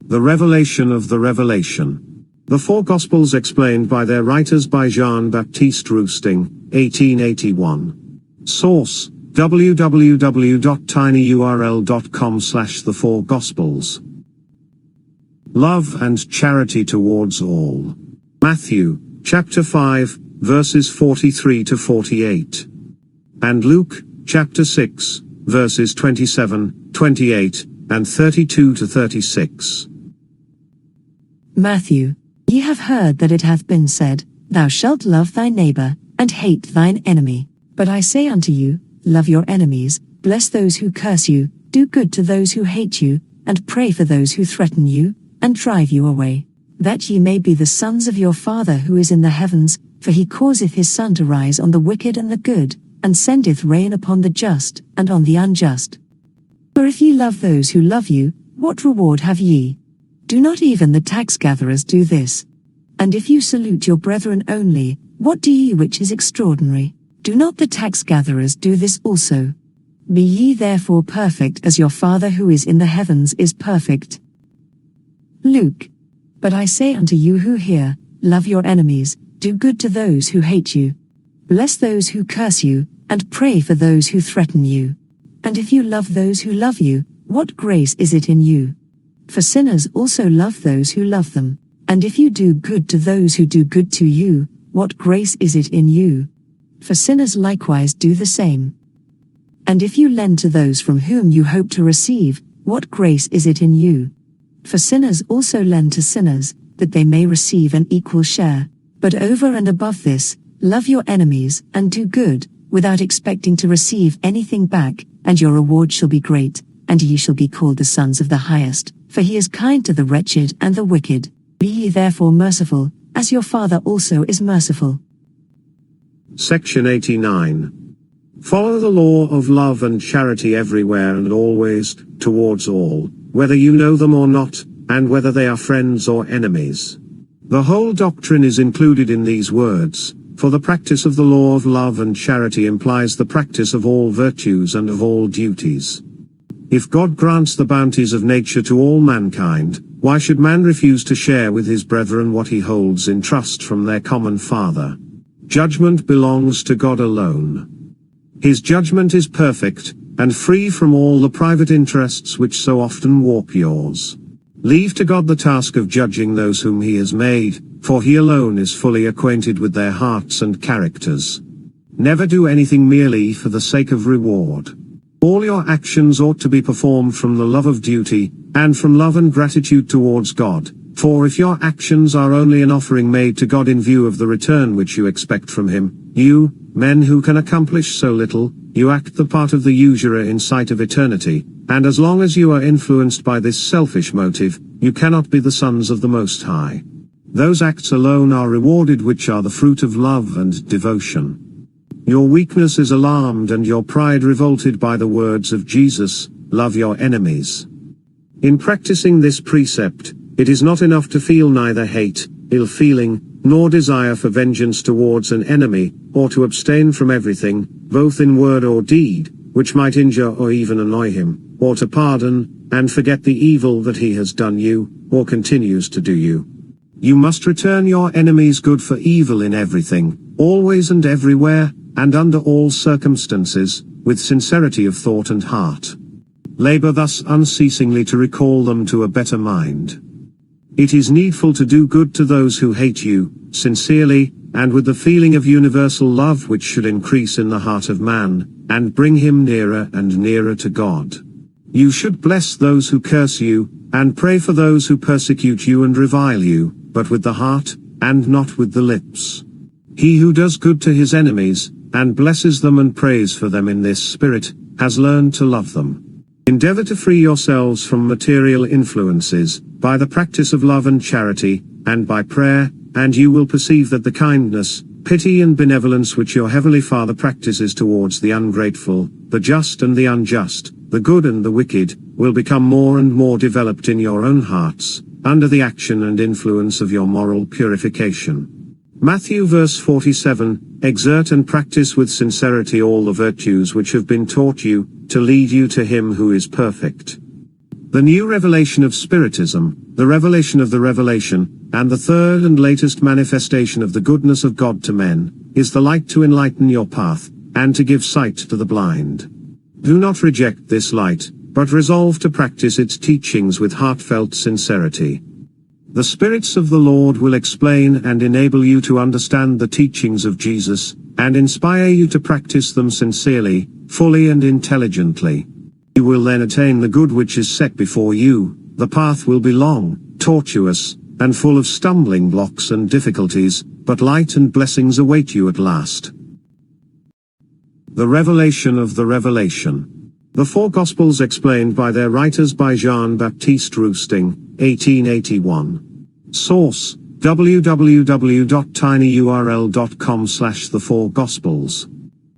The revelation of the revelation. The four Gospels explained by their writers by Jean-Baptiste Roustaing, 1881. Source: www.tinyurl.com/the four Gospels. Love and charity towards all. Matthew, chapter 5, verses 43 to 48. And Luke, chapter 6, verses 27, 28, and 32 to 36. Matthew, ye have heard that it hath been said, Thou shalt love thy neighbour, and hate thine enemy. But I say unto you, love your enemies, bless those who curse you, do good to those who hate you, and pray for those who threaten you, and drive you away, that ye may be the sons of your Father who is in the heavens, for he causeth his sun to rise on the wicked and the good, and sendeth rain upon the just and on the unjust. For if ye love those who love you, what reward have ye? Do not even the tax gatherers do this? And if you salute your brethren only, what do ye which is extraordinary? Do not the tax gatherers do this also? Be ye therefore perfect as your Father who is in the heavens is perfect. Luke. But I say unto you who hear, love your enemies, do good to those who hate you. Bless those who curse you, and pray for those who threaten you. And if you love those who love you, what grace is it in you? For sinners also love those who love them. And if you do good to those who do good to you, what grace is it in you? For sinners likewise do the same. And if you lend to those from whom you hope to receive, what grace is it in you? For sinners also lend to sinners, that they may receive an equal share. But over and above this, love your enemies, and do good, without expecting to receive anything back, and your reward shall be great, and ye shall be called the sons of the highest, for he is kind to the wretched and the wicked. Be ye therefore merciful, as your Father also is merciful. Section 89. Follow the law of love and charity everywhere and always, towards all, whether you know them or not, and whether they are friends or enemies. The whole doctrine is included in these words, for the practice of the law of love and charity implies the practice of all virtues and of all duties. If God grants the bounties of nature to all mankind, why should man refuse to share with his brethren what he holds in trust from their common Father? Judgment belongs to God alone. His judgment is perfect, and free from all the private interests which so often warp yours. Leave to God the task of judging those whom he has made, for he alone is fully acquainted with their hearts and characters. Never do anything merely for the sake of reward. All your actions ought to be performed from the love of duty, and from love and gratitude towards God, for if your actions are only an offering made to God in view of the return which you expect from him, you, men who can accomplish so little, you act the part of the usurer in sight of eternity, and as long as you are influenced by this selfish motive, you cannot be the sons of the Most High. Those acts alone are rewarded which are the fruit of love and devotion. Your weakness is alarmed and your pride revolted by the words of Jesus, love your enemies. In practicing this precept, it is not enough to feel neither hate, ill feeling, nor desire for vengeance towards an enemy, or to abstain from everything, both in word or deed, which might injure or even annoy him, or to pardon, and forget the evil that he has done you, or continues to do you. You must return your enemies good for evil in everything, always and everywhere, and under all circumstances, with sincerity of thought and heart. Labor thus unceasingly to recall them to a better mind. It is needful to do good to those who hate you, sincerely, and with the feeling of universal love which should increase in the heart of man, and bring him nearer and nearer to God. You should bless those who curse you, and pray for those who persecute you and revile you, but with the heart, and not with the lips. He who does good to his enemies, and blesses them and prays for them in this spirit, has learned to love them. Endeavor to free yourselves from material influences, by the practice of love and charity, and by prayer, and you will perceive that the kindness, pity and benevolence which your Heavenly Father practices towards the ungrateful, the just and the unjust, the good and the wicked, will become more and more developed in your own hearts, under the action and influence of your moral purification. Matthew verse 47, exert and practice with sincerity all the virtues which have been taught you, to lead you to him who is perfect. The new revelation of Spiritism, the revelation of the revelation, and the third and latest manifestation of the goodness of God to men, is the light to enlighten your path, and to give sight to the blind. Do not reject this light, but resolve to practice its teachings with heartfelt sincerity. The spirits of the Lord will explain and enable you to understand the teachings of Jesus, and inspire you to practice them sincerely, fully and intelligently. You will then attain the good which is set before you. The path will be long, tortuous, and full of stumbling blocks and difficulties, but light and blessings await you at last. The revelation of the revelation. The Four Gospels explained by their writers by Jean-Baptiste Roustaing, 1881. Source: www.tinyurl.com/the4gospels.